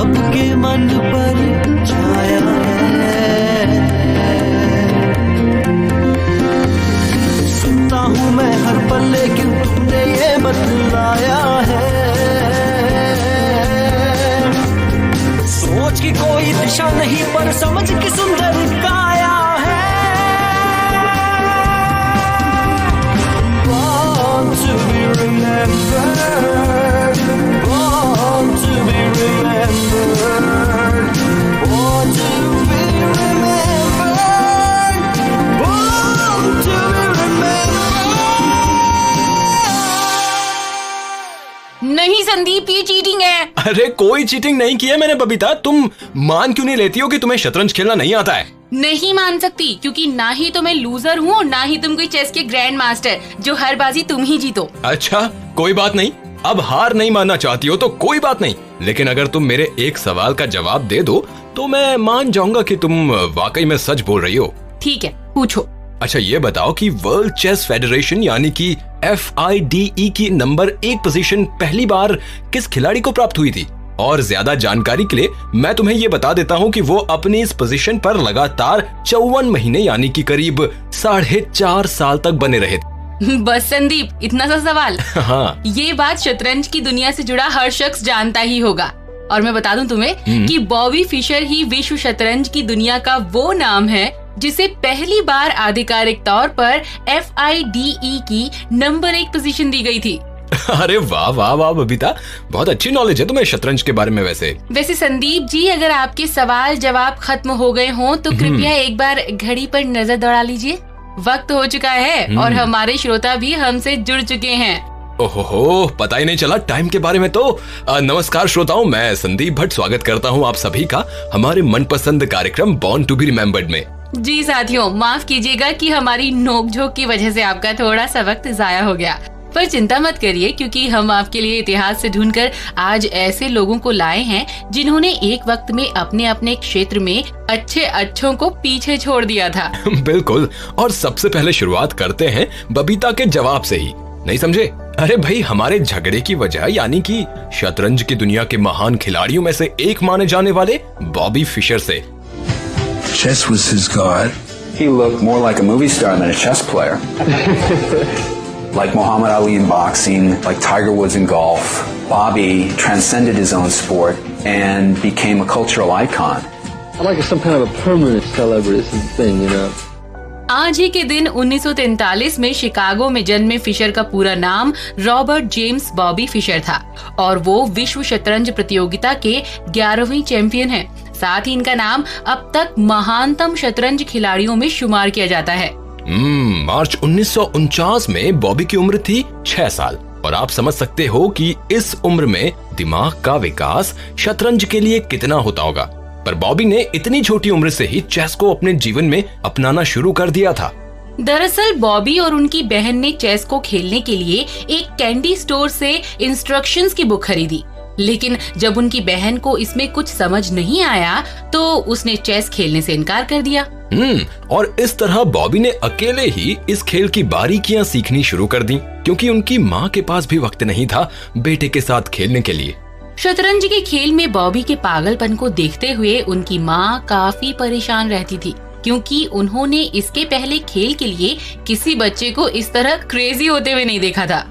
सबके मन पर छाया है। सुनता हूँ मैं हर पल लेकिन तुमने ये बतलाया है। सोच की कोई दिशा नहीं पर समझ की सुंदर काया है। Born to be remembered, born to be remembered, born to be remembered, born to be remembered। नहीं संदीप, ये चीटिंग है। अरे कोई चीटिंग नहीं की है मैंने बबीता। तुम मान क्यों नहीं लेती हो कि तुम्हें शतरंज खेलना नहीं आता है? नहीं मान सकती, क्योंकि ना ही तो मैं लूजर हूँ और ना ही तुम कोई चेस के ग्रैंड मास्टर जो हर बाजी तुम ही जीतो। अच्छा कोई बात नहीं, अब हार नहीं मानना चाहती हो तो कोई बात नहीं, लेकिन अगर तुम मेरे एक सवाल का जवाब दे दो तो मैं मान जाऊंगा कि तुम वाकई में सच बोल रही हो। ठीक है, पूछो। अच्छा ये बताओ कि वर्ल्ड चेस फेडरेशन यानी कि FIDE की नंबर 1 पोजीशन पहली बार किस खिलाड़ी को प्राप्त हुई थी? और ज्यादा जानकारी के लिए मैं तुम्हें ये बता देता हूँ कि वो अपनी इस पोजीशन पर लगातार 54 महीने यानी कि करीब 4.5 साल तक बने रहे थे। बस संदीप, इतना सा सवाल? हाँ। ये बात शतरंज की दुनिया से जुड़ा हर शख्स जानता ही होगा। और मैं बता दूं तुम्हें कि बॉबी फिशर ही विश्व शतरंज की दुनिया का वो नाम है जिसे पहली बार आधिकारिक तौर पर FIDE की नंबर 1 पोजीशन दी गई थी। अरे वाह वाह वाह बबीता, बहुत अच्छी नॉलेज है तुम्हें शतरंज के बारे में। वैसे संदीप जी, अगर आपके सवाल जवाब खत्म हो गए हों तो कृपया एक बार घड़ी पर नजर दौड़ा लीजिए। वक्त हो चुका है और हमारे श्रोता भी हमसे जुड़ चुके हैं। ओहो, पता ही नहीं चला टाइम के बारे में तो। नमस्कार श्रोताओं, मैं संदीप भट्ट स्वागत करता हूँ आप सभी का हमारे मनपसंद कार्यक्रम बॉर्न टू बी रिमेम्बर्ड में। जी साथियों, माफ कीजिएगा कि हमारी नोकझोंक की वजह से आपका थोड़ा सा वक्त जाया हो गया, पर चिंता मत करिए क्योंकि हम आपके लिए इतिहास से ढूंढकर आज ऐसे लोगों को लाए हैं जिन्होंने एक वक्त में अपने अपने क्षेत्र में अच्छों को पीछे छोड़ दिया था। बिल्कुल, और सबसे पहले शुरुआत करते हैं बबीता के जवाब से ही, नहीं समझे? अरे भाई, हमारे झगड़े की वजह यानी कि शतरंज की दुनिया के महान खिलाड़ियों में से एक माने जाने वाले बॉबी फिशर से। Chess was his god. He looked more like a movie star than a chess player. Like Muhammad Ali in boxing, like Tiger Woods in golf. Bobby transcended his own sport and became a cultural icon. I like some kind of a permanent celebrity thing, you know. आज ही के दिन 1943 में Chicago में जन्मे Fisher का पूरा नाम Robert James Bobby Fischer था और वो विश्व शतरंज प्रतियोगिता के 11वें चैंपियन हैं। साथ ही इनका नाम अब तक महानतम शतरंज खिलाड़ियों में शुमार किया जाता है। मार्च 1949 में बॉबी की उम्र थी 6 साल और आप समझ सकते हो कि इस उम्र में दिमाग का विकास शतरंज के लिए कितना होता होगा। पर बॉबी ने इतनी छोटी उम्र से ही चेस को अपने जीवन में अपनाना शुरू कर दिया था। दरअसल बॉबी और उनकी बहन ने चेस को खेलने के लिए एक कैंडी स्टोर से इंस्ट्रक्शंस की बुक खरीदी, लेकिन जब उनकी बहन को इसमें कुछ समझ नहीं आया तो उसने चेस खेलने से इनकार कर दिया। और इस तरह बॉबी ने अकेले ही इस खेल की बारीकियां सीखनी शुरू कर दी, क्योंकि उनकी माँ के पास भी वक्त नहीं था बेटे के साथ खेलने के लिए। शतरंज के खेल में बॉबी के पागलपन को देखते हुए उनकी माँ काफी परेशान रहती थी, क्योंकि उन्होंने इसके पहले खेल के लिए किसी बच्चे को इस तरह क्रेजी होते हुए नहीं देखा था।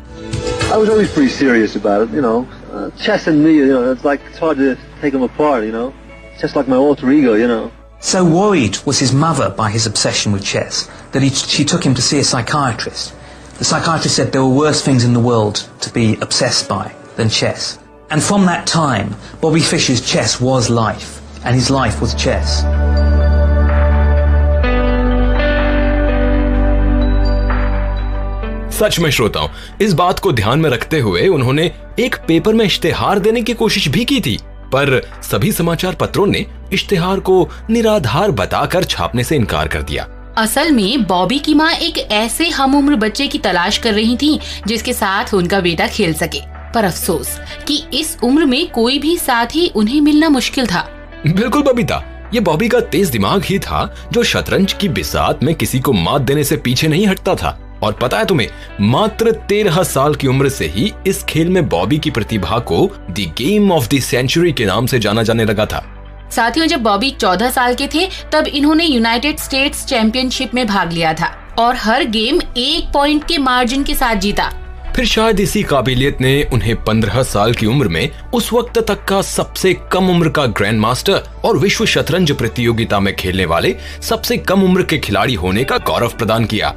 I was always pretty serious about it, you know. Chess and me, you know, it's hard to take them apart, you know. It's just like my alter ego, you know. So worried was his mother by his obsession with chess that she took him to see a psychiatrist. The psychiatrist said there were worse things in the world to be obsessed by than chess. And from that time, Bobby Fischer's chess was life, and his life was chess. सच में श्रोताओं, इस बात को ध्यान में रखते हुए उन्होंने एक पेपर में इश्तेहार देने की कोशिश भी की थी, पर सभी समाचार पत्रों ने इश्तेहार को निराधार बताकर छापने से इनकार कर दिया। असल में बॉबी की माँ एक ऐसे हमउम्र बच्चे की तलाश कर रही थी जिसके साथ उनका बेटा खेल सके, पर अफसोस कि इस उम्र में कोई भी साथी उन्हें मिलना मुश्किल था। बिल्कुल बबीता, ये बॉबी का तेज दिमाग ही था जो शतरंज की बिसात में किसी को मात देने से पीछे नहीं हटता था। और पता है तुम्हें, मात्र 13 साल की उम्र से ही इस खेल में बॉबी की प्रतिभा को the game of the century के नाम से जाना जाने लगा था। साथियों, जब बॉबी 14 साल के थे तब इन्होंने यूनाइटेड स्टेट्स चैंपियनशिप में भाग लिया था और हर गेम 1 पॉइंट के मार्जिन के साथ जीता। फिर शायद इसी काबिलियत ने उन्हें 15 साल की उम्र में उस वक्त तक का सबसे कम उम्र का ग्रैंड मास्टर और विश्व शतरंज प्रतियोगिता में खेलने वाले सबसे कम उम्र के खिलाड़ी होने का गौरव प्रदान किया।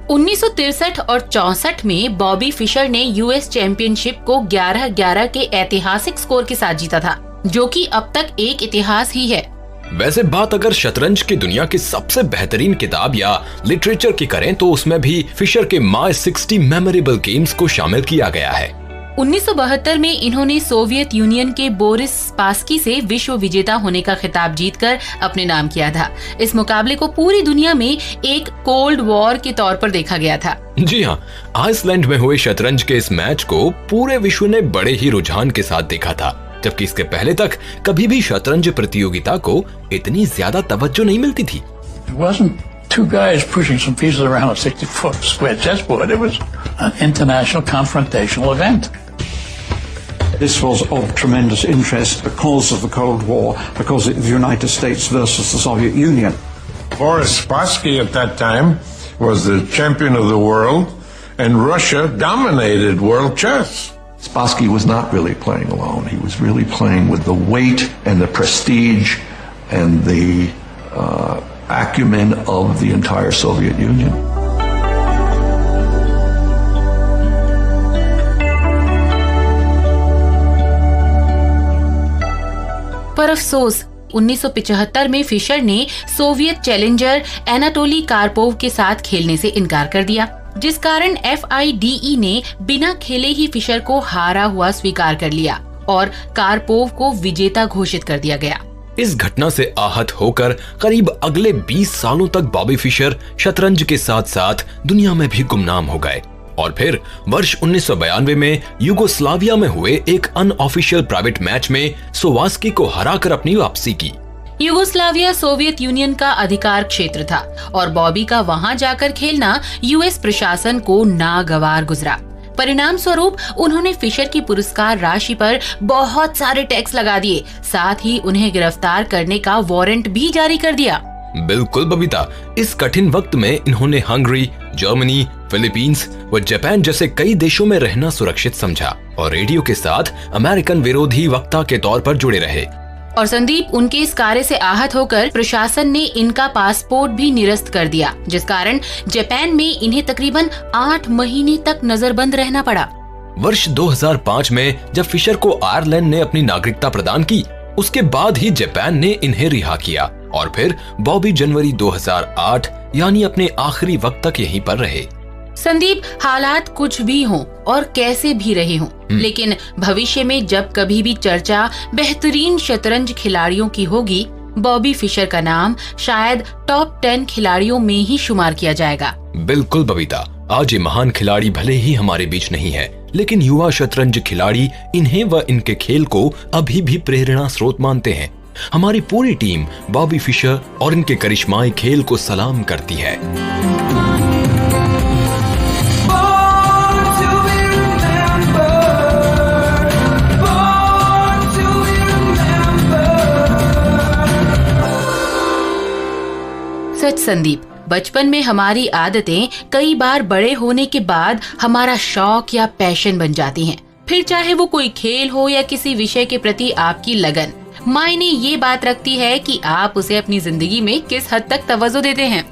1963 और 64 में बॉबी फिशर ने यूएस चैंपियनशिप को 11-11 के ऐतिहासिक स्कोर के साथ जीता था, जो कि अब तक एक इतिहास ही है। वैसे बात अगर शतरंज की दुनिया की सबसे बेहतरीन किताब या लिटरेचर की करें तो उसमें भी फिशर के माय 60 मेमोरेबल गेम्स को शामिल किया गया है। 1972 में इन्होंने सोवियत यूनियन के बोरिस स्पासकी से विश्व विजेता होने का खिताब जीतकर अपने नाम किया था। इस मुकाबले को पूरी दुनिया में एक कोल्ड वॉर के तौर पर देखा गया था। जी हाँ, आइसलैंड में हुए शतरंज के इस मैच को पूरे विश्व ने बड़े ही रुझान के साथ देखा था, जबकि इसके पहले तक कभी भी शतरंज प्रतियोगिता को इतनी ज्यादा तवज्जो नहीं मिलती थी। It wasn't two guys pushing some pieces around a 60-foot square chessboard. It was an international confrontational event. This was of tremendous interest because of the Cold War, because of the United States versus the Soviet Union. Boris Spassky at that time was the champion of the world, and Russia dominated world chess. Spassky was not really playing alone. He was really playing with the weight and the prestige and the acumen of the entire Soviet Union. पर अफसोस 1975 में Fisher ने Soviet challenger Anatoly Karpov के साथ खेलने से इनकार कर दिया, जिस कारण FIDE ने बिना खेले ही फिशर को हारा हुआ स्वीकार कर लिया और कार्पोव को विजेता घोषित कर दिया गया। इस घटना से आहत होकर करीब अगले 20 सालों तक बॉबी फिशर शतरंज के साथ साथ दुनिया में भी गुमनाम हो गए और फिर वर्ष 1992 में यूगोस्लाविया में हुए एक अनऑफिशियल प्राइवेट मैच में सोवास्की को हराकर अपनी वापसी की। यूगोस्लाविया सोवियत यूनियन का अधिकार क्षेत्र था और बॉबी का वहां जाकर खेलना यूएस प्रशासन को नागवार गुजरा। परिणाम स्वरूप उन्होंने फिशर की पुरस्कार राशि पर बहुत सारे टैक्स लगा दिए, साथ ही उन्हें गिरफ्तार करने का वारंट भी जारी कर दिया। बिल्कुल बबीता, इस कठिन वक्त में इन्होंने हंगरी, जर्मनी, फिलीपींस व जापान जैसे कई देशों में रहना सुरक्षित समझा और रेडियो के साथ अमेरिकन विरोधी वक्ता के तौर पर जुड़े रहे। और संदीप, उनके इस कार्य से आहत होकर प्रशासन ने इनका पासपोर्ट भी निरस्त कर दिया, जिस कारण जापान में इन्हें तकरीबन 8 महीने तक नजरबंद रहना पड़ा। वर्ष 2005 में जब फिशर को आयरलैंड ने अपनी नागरिकता प्रदान की, उसके बाद ही जापान ने इन्हें रिहा किया और फिर बॉबी जनवरी 2008 यानी अपने आखिरी वक्त तक यहीं पर रहे। संदीप, हालात कुछ भी हों और कैसे भी रहे हों, लेकिन भविष्य में जब कभी भी चर्चा बेहतरीन शतरंज खिलाड़ियों की होगी, बॉबी फिशर का नाम शायद टॉप 10 खिलाड़ियों में ही शुमार किया जाएगा। बिल्कुल बबीता, आज ये महान खिलाड़ी भले ही हमारे बीच नहीं है, लेकिन युवा शतरंज खिलाड़ी इन्हें व इनके खेल को अभी भी प्रेरणा स्रोत मानते हैं। हमारी पूरी टीम बॉबी फिशर और इनके करिश्माई खेल को सलाम करती है। सच संदीप, बचपन में हमारी आदतें कई बार बड़े होने के बाद हमारा शौक या पैशन बन जाती हैं। फिर चाहे वो कोई खेल हो या किसी विषय के प्रति आपकी लगन, मायने ये बात रखती है कि आप उसे अपनी जिंदगी में किस हद तक तवज्जो देते हैं।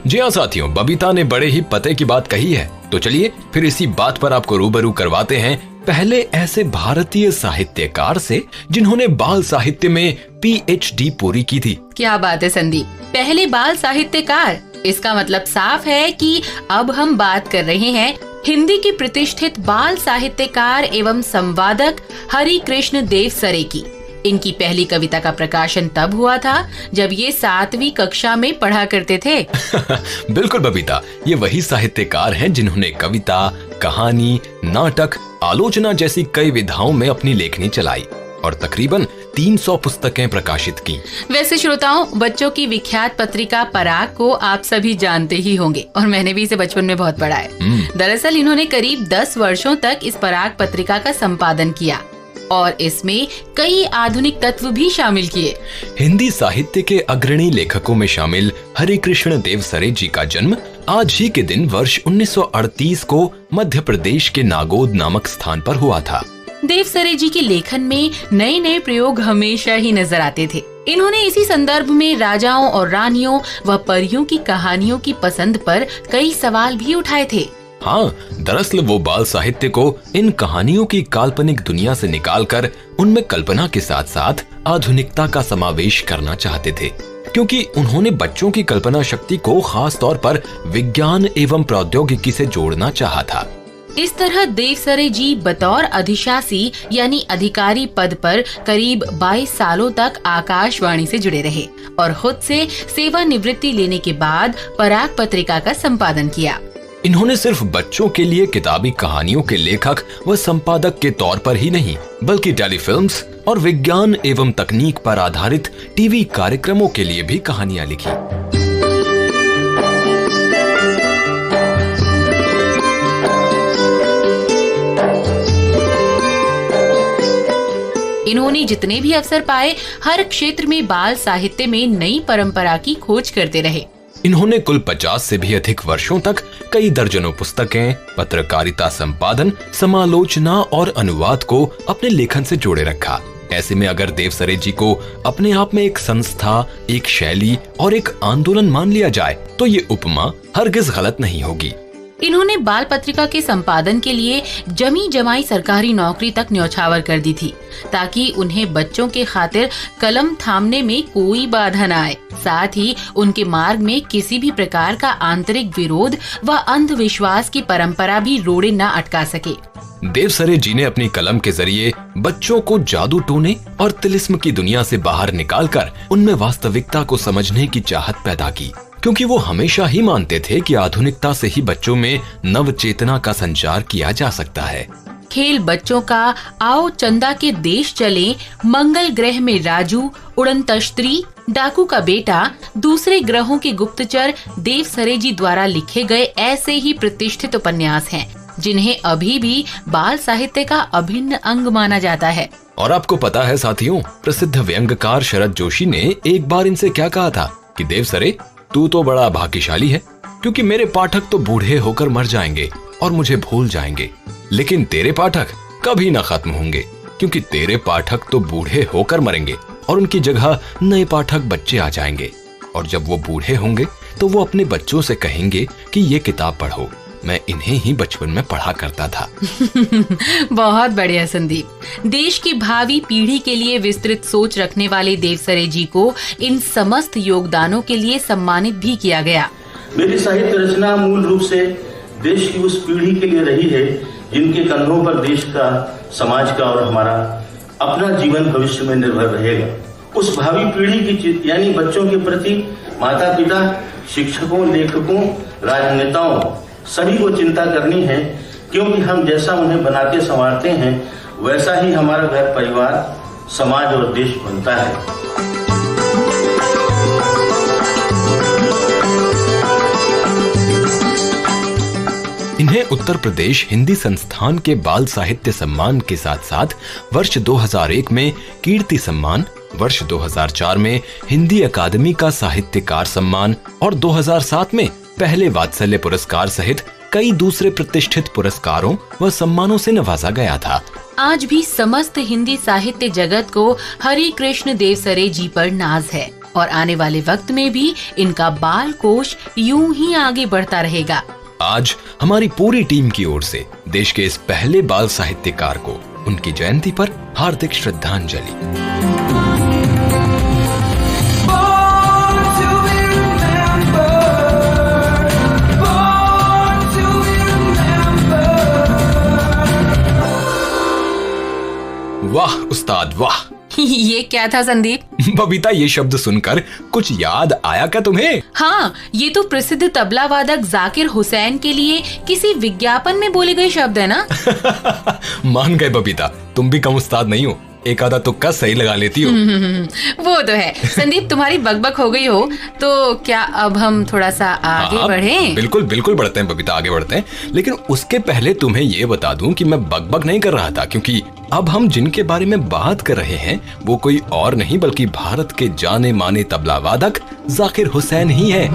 जी हाँ साथियों, बबीता ने बड़े ही पते की बात कही है, तो चलिए फिर इसी बात पर आपको रूबरू करवाते हैं पहले ऐसे भारतीय साहित्यकार से जिन्होंने बाल साहित्य में PhD पूरी की थी। क्या बात है संदीप, पहले बाल साहित्यकार, इसका मतलब साफ है कि अब हम बात कर रहे हैं हिंदी की प्रतिष्ठित बाल साहित्यकार एवं संवादक हरि कृष्ण देव सरे की। इनकी पहली कविता का प्रकाशन तब हुआ था जब ये 7वीं कक्षा में पढ़ा करते थे। बिल्कुल बबीता, ये वही साहित्यकार हैं जिन्होंने कविता, कहानी, नाटक, आलोचना जैसी कई विधाओं में अपनी लेखनी चलाई और तकरीबन 300 पुस्तकें प्रकाशित की। वैसे श्रोताओं, बच्चों की विख्यात पत्रिका पराग को आप सभी जानते ही होंगे और मैंने भी इसे बचपन में बहुत पढ़ा है। दरअसल इन्होंने करीब 10 वर्षों तक इस पराग पत्रिका का संपादन किया और इसमें कई आधुनिक तत्व भी शामिल किए। हिंदी साहित्य के अग्रणी लेखकों में शामिल हरिकृष्ण देवसरे जी का जन्म आज ही के दिन वर्ष 1938 को मध्य प्रदेश के नागौद नामक स्थान पर हुआ था। देवसरे जी के लेखन में नए नए प्रयोग हमेशा ही नजर आते थे। इन्होंने इसी संदर्भ में राजाओं और रानियों व परियों की कहानियों की पसंद पर कई सवाल भी उठाए थे। हाँ, दरअसल वो बाल साहित्य को इन कहानियों की काल्पनिक दुनिया से निकालकर उनमें कल्पना के साथ साथ आधुनिकता का समावेश करना चाहते थे, क्योंकि उन्होंने बच्चों की कल्पना शक्ति को खास तौर पर विज्ञान एवं प्रौद्योगिकी से जोड़ना चाहा था। इस तरह देवसरे जी बतौर अधिशासी यानी अधिकारी पद पर करीब 22 सालों तक आकाशवाणी से जुड़े रहे और खुद से सेवानिवृत्ति लेने के बाद पराग पत्रिका का संपादन किया। इन्होंने सिर्फ बच्चों के लिए किताबी कहानियों के लेखक व संपादक के तौर पर ही नहीं, बल्कि टेलीफिल्म्स और विज्ञान एवं तकनीक पर आधारित टीवी कार्यक्रमों के लिए भी कहानियां लिखी। इन्होंने जितने भी अवसर पाए, हर क्षेत्र में बाल साहित्य में नई परंपरा की खोज करते रहे। इन्होंने कुल 50 से भी अधिक वर्षों तक कई दर्जनों पुस्तकें, पत्रकारिता संपादन, समालोचना और अनुवाद को अपने लेखन से जोड़े रखा। ऐसे में अगर देवसरे जी को अपने आप में एक संस्था, एक शैली और एक आंदोलन मान लिया जाए तो ये उपमा हरगिज गलत नहीं होगी। इन्होंने बाल पत्रिका के संपादन के लिए जमी जमाई सरकारी नौकरी तक न्यौछावर कर दी थी, ताकि उन्हें बच्चों के खातिर कलम थामने में कोई बाधा न आए। साथ ही उनके मार्ग में किसी भी प्रकार का आंतरिक विरोध व अंधविश्वास की परंपरा भी रोड़े न अटका सके। देवसरे जी ने अपनी कलम के जरिए बच्चों को जादू टोने और तिलिस्म की दुनिया से बाहर निकालकर उनमें वास्तविकता को समझने की चाहत पैदा की, क्योंकि वो हमेशा ही मानते थे कि आधुनिकता से ही बच्चों में नव चेतना का संचार किया जा सकता है। खेल बच्चों का, आओ चंदा के देश चले, मंगल ग्रह में राजू, उड़न तश्तरी, डाकू का बेटा, दूसरे ग्रहों के गुप्तचर देवसरे जी द्वारा लिखे गए ऐसे ही प्रतिष्ठित उपन्यास हैं, जिन्हें अभी भी बाल साहित्य का अभिन्न अंग माना जाता है। और आपको पता है साथियों, प्रसिद्ध व्यंग्यकार शरद जोशी ने एक बार इनसे क्या कहा था कि देवसरे, तू तो बड़ा भाग्यशाली है, क्योंकि मेरे पाठक तो बूढ़े होकर मर जाएंगे और मुझे भूल जाएंगे, लेकिन तेरे पाठक कभी न खत्म होंगे, क्योंकि तेरे पाठक तो बूढ़े होकर मरेंगे और उनकी जगह नए पाठक बच्चे आ जाएंगे, और जब वो बूढ़े होंगे तो वो अपने बच्चों से कहेंगे कि ये किताब पढ़ो, मैं इन्हें ही बचपन में पढ़ा करता था। बहुत बढ़िया संदीप। देश की भावी पीढ़ी के लिए विस्तृत सोच रखने वाले देवसरे जी को इन समस्त योगदानों के लिए सम्मानित भी किया गया। मेरी साहित्य रचना मूल रूप से देश की उस पीढ़ी के लिए रही है जिनके कंधों पर देश का, समाज का और हमारा अपना जीवन भविष्य में निर्भर रहेगा। उस भावी पीढ़ी की यानी बच्चों के प्रति माता पिता, शिक्षकों, लेखकों, राजनेताओं सभी को चिंता करनी है, क्योंकि हम जैसा उन्हें बनाते संवारते हैं वैसा ही हमारा घर परिवार, समाज और देश बनता है। इन्हें उत्तर प्रदेश हिंदी संस्थान के बाल साहित्य सम्मान के साथ साथ वर्ष 2001 में कीर्ति सम्मान, वर्ष 2004 में हिंदी अकादमी का साहित्यकार सम्मान और 2007 में पहले वात्सल्य पुरस्कार सहित कई दूसरे प्रतिष्ठित पुरस्कारों व सम्मानों से नवाजा गया था। आज भी समस्त हिंदी साहित्य जगत को हरिकृष्ण देवसरे जी पर नाज है और आने वाले वक्त में भी इनका बाल कोश यूं ही आगे बढ़ता रहेगा। आज हमारी पूरी टीम की ओर से देश के इस पहले बाल साहित्यकार को उनकी जयंती पर हार्दिक श्रद्धांजलि। वाह उस्ताद वाह। ये क्या था संदीप? बबीता, ये शब्द सुनकर कुछ याद आया क्या तुम्हें? हाँ, ये तो प्रसिद्ध तबला वादक जाकिर हुसैन के लिए किसी विज्ञापन में बोले गए शब्द है ना? मान गए बबीता, तुम भी कम उस्ताद नहीं हो। एक आधा तुक्का सही लगा लेती हो। वो तो है। संदीप, तुम्हारी बकबक हो गई हो तो क्या अब हम थोड़ा सा आगे बढ़ें? बिल्कुल बिल्कुल बढ़ते हैं बबीता, आगे बढ़ते हैं। लेकिन उसके पहले तुम्हें ये बता दूं कि मैं बकबक नहीं कर रहा था, क्योंकि अब हम जिनके बारे में बात कर रहे हैं वो कोई और नहीं बल्कि भारत के जाने माने तबला वादक जाकिर हुसैन ही है।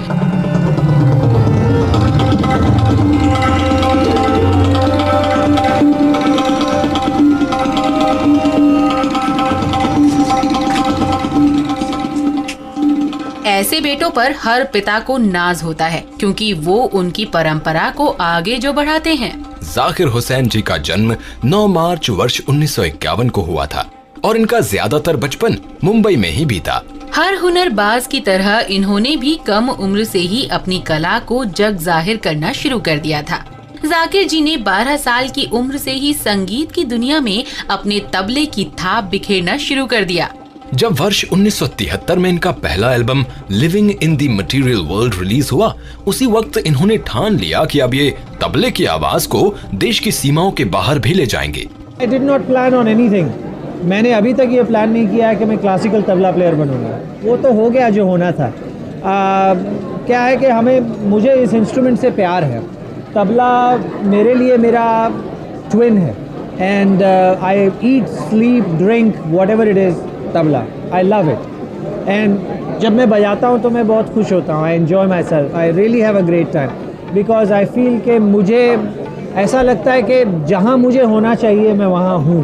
ऐसे बेटों पर हर पिता को नाज होता है, क्योंकि वो उनकी परंपरा को आगे जो बढ़ाते हैं। जाकिर हुसैन जी का जन्म 9 मार्च वर्ष 1951 को हुआ था और इनका ज्यादातर बचपन मुंबई में ही बीता। हर हुनरबाज की तरह इन्होंने भी कम उम्र से ही अपनी कला को जग जाहिर करना शुरू कर दिया था। जाकिर जी ने 12 साल की उम्र से ही संगीत की दुनिया में अपने तबले की थाप बिखेरना शुरू कर दिया। जब वर्ष 1973 में इनका पहला album living in the material world release हुआ, उसी वक्त इन्होंने ठान लिया कि अब ये तबले की आवाज को देश की सीमाओं के बाहर भी ले जाएंगे। I did not plan on anything. मैंने अभी तक ये प्लान नहीं किया है कि मैं क्लासिकल तबला प्लेयर बनूंगा। वो तो हो गया जो होना था। क्या है कि मुझे इस इंस्ट्रूमेंट से प्यार है। तबला मेरे लिए मेरा ट्विन है and I eat sleep drink whatever it is tabla. I love it and जब मैं बजाता हूँ तो मैं बहुत खुश होता हूँ। I enjoy my self. I really have a great time because I feel कि मुझे ऐसा लगता है कि जहाँ मुझे होना चाहिए मैं वहाँ हूँ।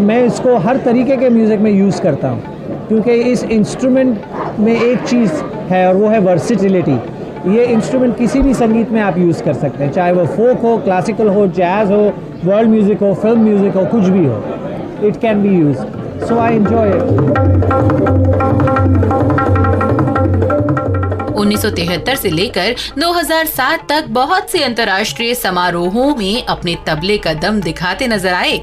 मैं इसको हर तरीके के म्यूज़िक में यूज़ करता हूँ क्योंकि इस इंस्ट्रूमेंट में एक चीज़ है और वो है वर्सिटिलिटी। ये इंस्ट्रूमेंट किसी भी संगीत में आप यूज़ कर सकते हैं, चाहे वो फोक हो, क्लासिकल हो, जैज़ हो, वर्ल्ड म्यूज़िक हो, फिल्म म्यूज़िक हो, कुछ भी हो। It can be use, so I enjoy it. 1973 से लेकर 2007 तक बहुत से अंतर्राष्ट्रीय समारोहों में अपने तबले का दम दिखाते नजर आए।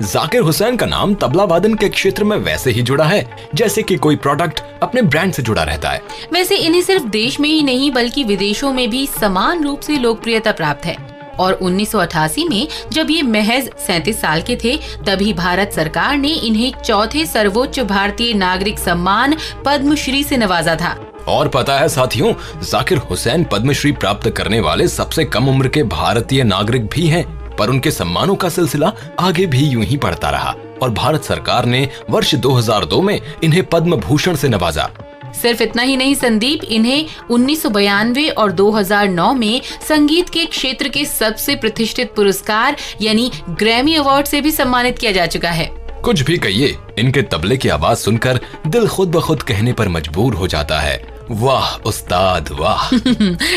जाकिर हुसैन का नाम तबला वादन के क्षेत्र में वैसे ही जुड़ा है जैसे कि कोई प्रोडक्ट अपने ब्रांड से जुड़ा रहता है। वैसे इन्हें सिर्फ देश में ही नहीं बल्कि विदेशों में भी समान रूप से लोकप्रियता प्राप्त है। और 1988 में जब ये महज 37 साल के थे, तभी भारत सरकार ने इन्हें चौथे सर्वोच्च भारतीय नागरिक सम्मान पद्मश्री से नवाजा था। और पता है साथियों, जाकिर हुसैन पद्मश्री प्राप्त करने वाले सबसे कम उम्र के भारतीय नागरिक भी हैं। पर उनके सम्मानों का सिलसिला आगे भी यूं ही बढ़ता रहा और भारत सरकार ने वर्ष 2002 में इन्हें पद्म भूषण से नवाजा। सिर्फ इतना ही नहीं संदीप, इन्हें 1992 और 2009 में संगीत के क्षेत्र के सबसे प्रतिष्ठित पुरस्कार यानी ग्रैमी अवार्ड से भी सम्मानित किया जा चुका है। कुछ भी कहिए, इनके तबले की आवाज सुनकर दिल खुद ब खुद कहने पर मजबूर हो जाता है, वाह उस्ताद वाह।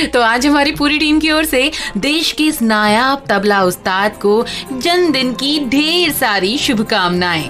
तो आज हमारी पूरी टीम की ओर से देश के इस नायाब तबला उस्ताद को जन्मदिन की ढेर सारी शुभकामनाएं।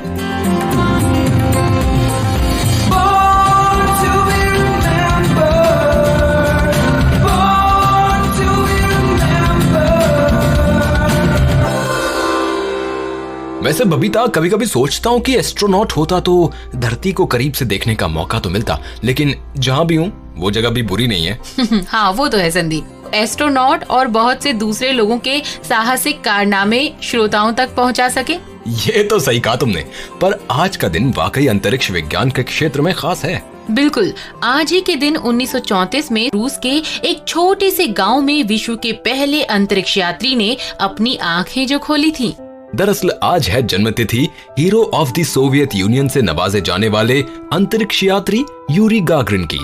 वैसे बबीता, कभी कभी सोचता हूँ कि एस्ट्रोनॉट होता तो धरती को करीब से देखने का मौका तो मिलता, लेकिन जहाँ भी हूँ वो जगह भी बुरी नहीं है। हाँ वो तो है संदीप, एस्ट्रोनॉट और बहुत से दूसरे लोगों के साहसिक कारनामे श्रोताओं तक पहुँचा सके। ये तो सही कहा तुमने, पर आज का दिन वाकई अंतरिक्ष विज्ञान के क्षेत्र में खास है। बिल्कुल, आज ही के दिन 1934 में रूस के एक छोटे से गांव में विश्व के पहले अंतरिक्ष यात्री ने अपनी आंखें जो खोली थी। दरअसल आज है जन्मतिथि hero of the Soviet union से नवाजे जाने वाले अंतरिक्ष यात्री यूरी गागरिन की।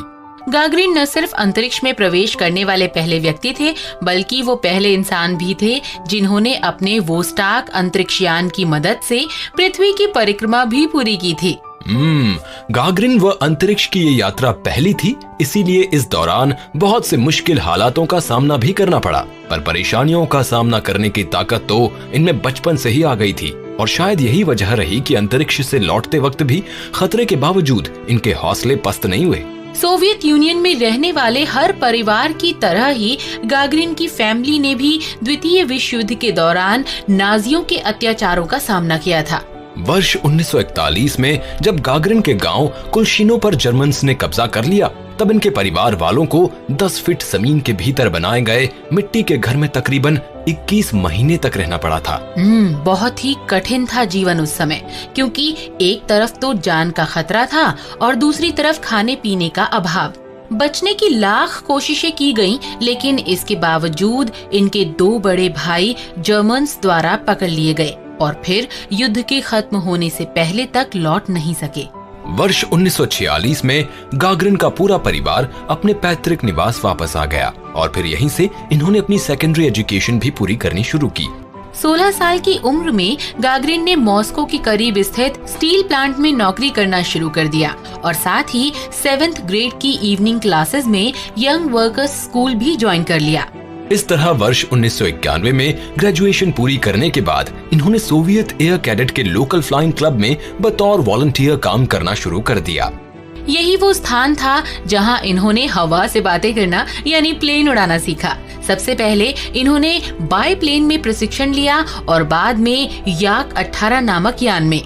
गागरिन न सिर्फ अंतरिक्ष में प्रवेश करने वाले पहले व्यक्ति थे, बल्कि वो पहले इंसान भी थे जिन्होंने अपने वोस्टाक अंतरिक्ष यान की मदद से पृथ्वी की परिक्रमा भी पूरी की थी। गागरिन व अंतरिक्ष की ये यात्रा पहली थी, इसीलिए इस दौरान बहुत से मुश्किल हालातों का सामना भी करना पड़ा, पर परेशानियों का सामना करने की ताकत तो इनमें बचपन से ही आ गई थी। और शायद यही वजह रही कि अंतरिक्ष से लौटते वक्त भी खतरे के बावजूद इनके हौसले पस्त नहीं हुए। सोवियत यूनियन में रहने वाले हर परिवार की तरह ही गागरिन की फैमिली ने भी द्वितीय विश्व युद्ध के दौरान नाजियों के अत्याचारों का सामना किया था। वर्ष 1941 में जब गागरिन के गांव कुलशिनो पर जर्मन्स ने कब्जा कर लिया, तब इनके परिवार वालों को 10 फीट जमीन के भीतर बनाए गए मिट्टी के घर में तकरीबन 21 महीने तक रहना पड़ा था। बहुत ही कठिन था जीवन उस समय, क्योंकि एक तरफ तो जान का खतरा था और दूसरी तरफ खाने पीने का अभाव। बचने की लाख कोशिशें की गईं, लेकिन इसके बावजूद इनके 2 बड़े भाई जर्मन्स द्वारा पकड़ लिए गए और फिर युद्ध के खत्म होने से पहले तक लौट नहीं सके। वर्ष 1946 में गागरिन का पूरा परिवार अपने पैतृक निवास वापस आ गया और फिर यहीं से इन्होंने अपनी सेकेंडरी एजुकेशन भी पूरी करनी शुरू की। 16 साल की उम्र में गागरिन ने मॉस्को के करीब स्थित स्टील प्लांट में नौकरी करना शुरू कर दिया और साथ ही 7th ग्रेड की इवनिंग क्लासेस में यंग वर्कर्स स्कूल भी ज्वाइन कर लिया। इस तरह वर्ष 1991 में ग्रेजुएशन पूरी करने के बाद इन्होंने सोवियत एयर कैडेट के लोकल फ्लाइंग क्लब में बतौर वॉलंटियर काम करना शुरू कर दिया। यही वो स्थान था जहां इन्होंने हवा से बातें करना यानी प्लेन उड़ाना सीखा। सबसे पहले इन्होंने बाय प्लेन में प्रशिक्षण लिया और बाद में याक 18 नामक यान में।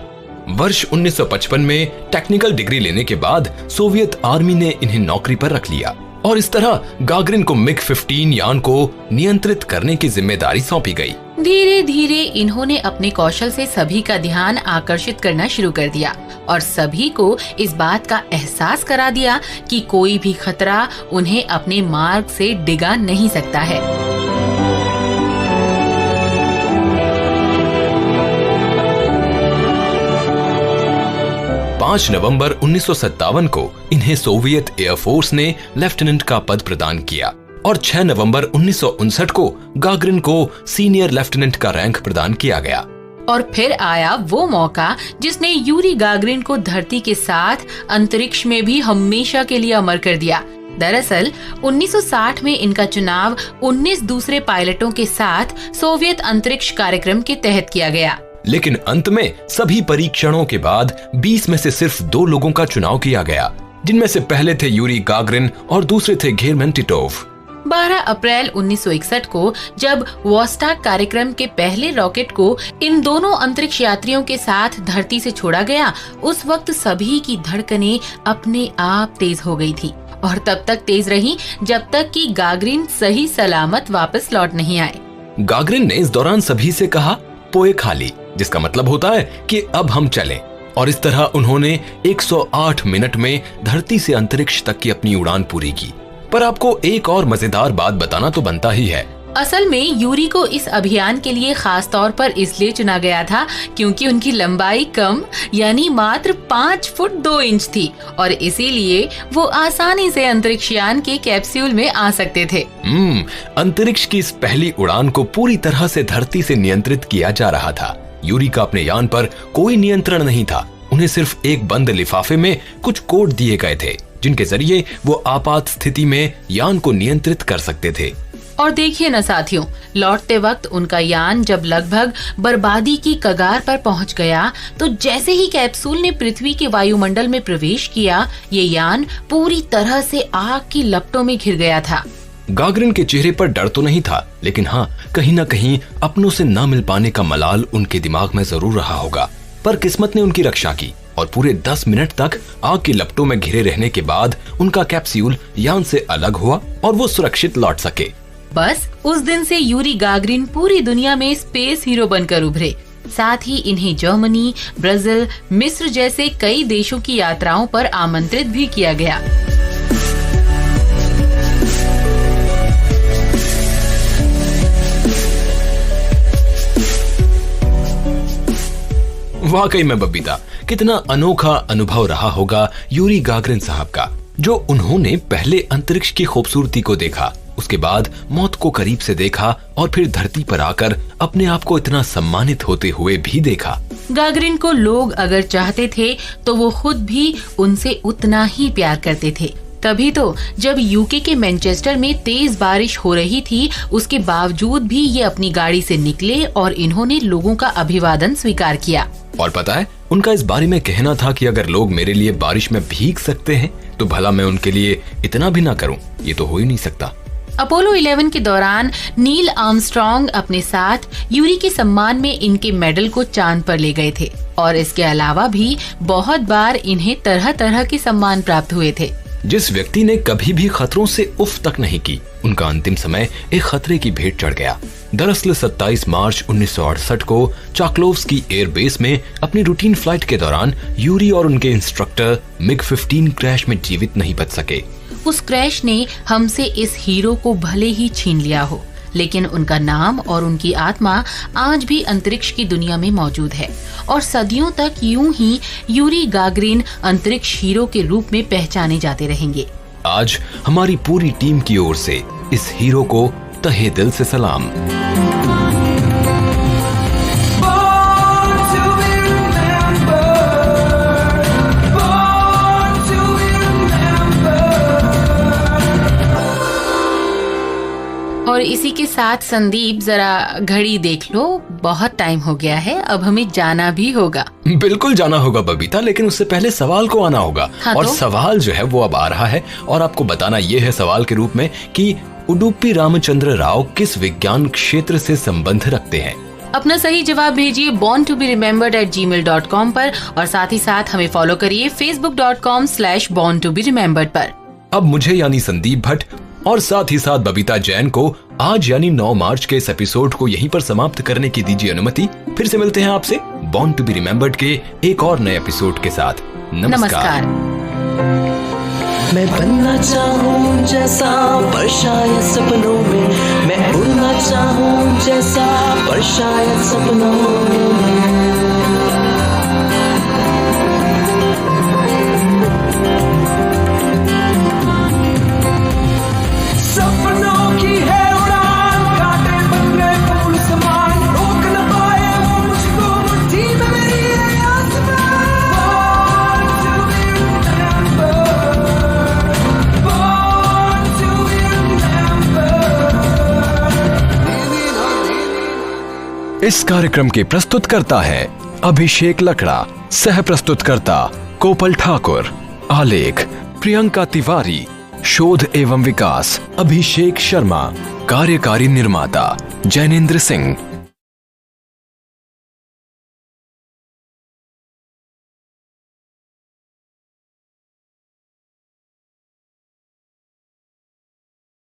वर्ष 1955 में टेक्निकल डिग्री लेने के बाद सोवियत आर्मी ने इन्हें नौकरी पर रख लिया और इस तरह गागरिन को मिग 15 यान को नियंत्रित करने की जिम्मेदारी सौंपी गई। धीरे धीरे इन्होंने अपने कौशल से सभी का ध्यान आकर्षित करना शुरू कर दिया और सभी को इस बात का एहसास करा दिया कि कोई भी खतरा उन्हें अपने मार्ग से डिगा नहीं सकता है। 5 नवंबर 1957 को इन्हें सोवियत एयरफोर्स ने लेफ्टिनेंट का पद प्रदान किया और 6 नवंबर 1959 को गागरिन को सीनियर लेफ्टिनेंट का रैंक प्रदान किया गया। और फिर आया वो मौका जिसने यूरी गागरिन को धरती के साथ अंतरिक्ष में भी हमेशा के लिए अमर कर दिया। दरअसल 1960 में इनका चुनाव 19 दूसरे पायलटों के साथ सोवियत अंतरिक्ष कार्यक्रम के तहत किया गया। लेकिन अंत में सभी परीक्षणों के बाद 20 में से सिर्फ 2 लोगों का चुनाव किया गया, जिनमें से पहले थे यूरी गागरिन और दूसरे थे गेरमन टिटोव। 12 अप्रैल 1961 को जब वोस्टॉक कार्यक्रम के पहले रॉकेट को इन दोनों अंतरिक्ष यात्रियों के साथ धरती से छोड़ा गया, उस वक्त सभी की धड़कनें अपने आप तेज हो गई थी और तब तक तेज रही जब तक कि गागरिन सही सलामत वापस लौट नहीं आए। गागरिन ने इस दौरान सभी से कहा पोए खाली, जिसका मतलब होता है कि अब हम चलें। और इस तरह उन्होंने 108 मिनट में धरती से अंतरिक्ष तक की अपनी उड़ान पूरी की। पर आपको एक और मजेदार बात बताना तो बनता ही है। असल में यूरी को इस अभियान के लिए खास तौर पर इसलिए चुना गया था क्योंकि उनकी लंबाई कम यानी मात्र 5 फुट 2 इंच थी और इसीलिए वो आसानी से अंतरिक्ष यान के कैप्सूल में आ सकते थे। अंतरिक्ष की इस पहली उड़ान को पूरी तरह से धरती से नियंत्रित किया जा रहा था। यूरी का अपने यान पर कोई नियंत्रण नहीं था। उन्हें सिर्फ एक बंद लिफाफे में कुछ कोड दिए गए थे जिनके जरिए वो आपात स्थिति में यान को नियंत्रित कर सकते थे। और देखिए न साथियों, लौटते वक्त उनका यान जब लगभग बर्बादी की कगार पर पहुंच गया तो जैसे ही कैप्सूल ने पृथ्वी के वायुमंडल में प्रवेश किया, ये यान पूरी तरह से आग की लपटों में घिर गया था। गागरिन के चेहरे पर डर तो नहीं था, लेकिन हाँ, कहीं न कहीं अपनों से न मिल पाने का मलाल उनके दिमाग में जरूर रहा होगा। पर किस्मत ने उनकी रक्षा की और पूरे 10 मिनट तक आग की लपटों में घिरे रहने के बाद उनका कैप्सूल यान से अलग हुआ और वो सुरक्षित लौट सके। बस उस दिन से यूरी गागरिन पूरी दुनिया में स्पेस हीरो बनकर उभरे। साथ ही इन्हें जर्मनी, ब्राजील, मिस्र जैसे कई देशों की यात्राओं पर आमंत्रित भी किया गया। वाकई में बबीता, कितना अनोखा अनुभव रहा होगा यूरी गागरिन साहब का, जो उन्होंने पहले अंतरिक्ष की खूबसूरती को देखा, उसके बाद मौत को करीब से देखा और फिर धरती पर आकर अपने आप को इतना सम्मानित होते हुए भी देखा। गागरिन को लोग अगर चाहते थे तो वो खुद भी उनसे उतना ही प्यार करते थे। तभी तो जब यूके के मैनचेस्टर में तेज बारिश हो रही थी, उसके बावजूद भी ये अपनी गाड़ी से निकले और इन्होंने लोगों का अभिवादन स्वीकार किया। और पता है, उनका इस बारे में कहना था कि अगर लोग मेरे लिए बारिश में भीग सकते हैं तो भला मैं उनके लिए इतना भी ना करूं, ये तो हो ही नहीं सकता। अपोलो 11 के दौरान नील आर्मस्ट्रॉन्ग अपने साथ यूरी के सम्मान में इनके मेडल को चांद पर ले गए थे और इसके अलावा भी बहुत बार इन्हें तरह तरह के सम्मान प्राप्त हुए थे। जिस व्यक्ति ने कभी भी खतरों से उफ तक नहीं की, उनका अंतिम समय एक खतरे की भेंट चढ़ गया। दरअसल 27 मार्च 1968 को चाक्लोव्स्की एयरबेस में अपनी रूटीन फ्लाइट के दौरान यूरी और उनके इंस्ट्रक्टर MiG-15 क्रैश में जीवित नहीं बच सके। उस क्रैश ने हमसे इस हीरो को भले ही छीन लिया हो, लेकिन उनका नाम और उनकी आत्मा आज भी अंतरिक्ष की दुनिया में मौजूद है और सदियों तक यूं ही यूरी गागरिन अंतरिक्ष हीरो के रूप में पहचाने जाते रहेंगे। आज हमारी पूरी टीम की ओर से इस हीरो को तहे दिल से सलाम। और इसी के साथ संदीप, जरा घड़ी देख लो, बहुत टाइम हो गया है, अब हमें जाना भी होगा। बिल्कुल जाना होगा बबीता, लेकिन उससे पहले सवाल को आना होगा। हाँ और तो? सवाल जो है वो अब आ रहा है और आपको बताना ये है सवाल के रूप में कि उडुपी रामचंद्र राव किस विज्ञान क्षेत्र से संबंध रखते हैं। अपना सही जवाब भेजिए born2be remembered@gmail.com पर और साथ ही साथ हमें फॉलो करिए facebook.com/born2be remembered पर। अब मुझे यानी संदीप भट्ट और साथ ही साथ बबीता जैन को आज यानी 9 मार्च के इस एपिसोड को यहीं पर समाप्त करने की दीजिए अनुमति। फिर से मिलते हैं आपसे बॉर्न टू बी रिमेम्बर्ड के एक और नए एपिसोड के साथ। नमस्कार। मैं बनना चाहूँ जैसा पर शायद सपनों में, मैं उड़ना चाहूँ जैसा पर शायद सपनों में। सपनों की है उड़ान, कांटे बन गए फूल समान, रोक न पाए वो मुझको, मुट्ठी में मेरी है आसमान। Born to be remembered। इस कार्यक्रम के प्रस्तुतकर्ता है अभिषेक लकड़ा, सह प्रस्तुतकर्ता कोपल ठाकुर, आलेख प्रियंका तिवारी, शोध एवं विकास अभिषेक शर्मा, कार्यकारी निर्माता जैनेन्द्र सिंह।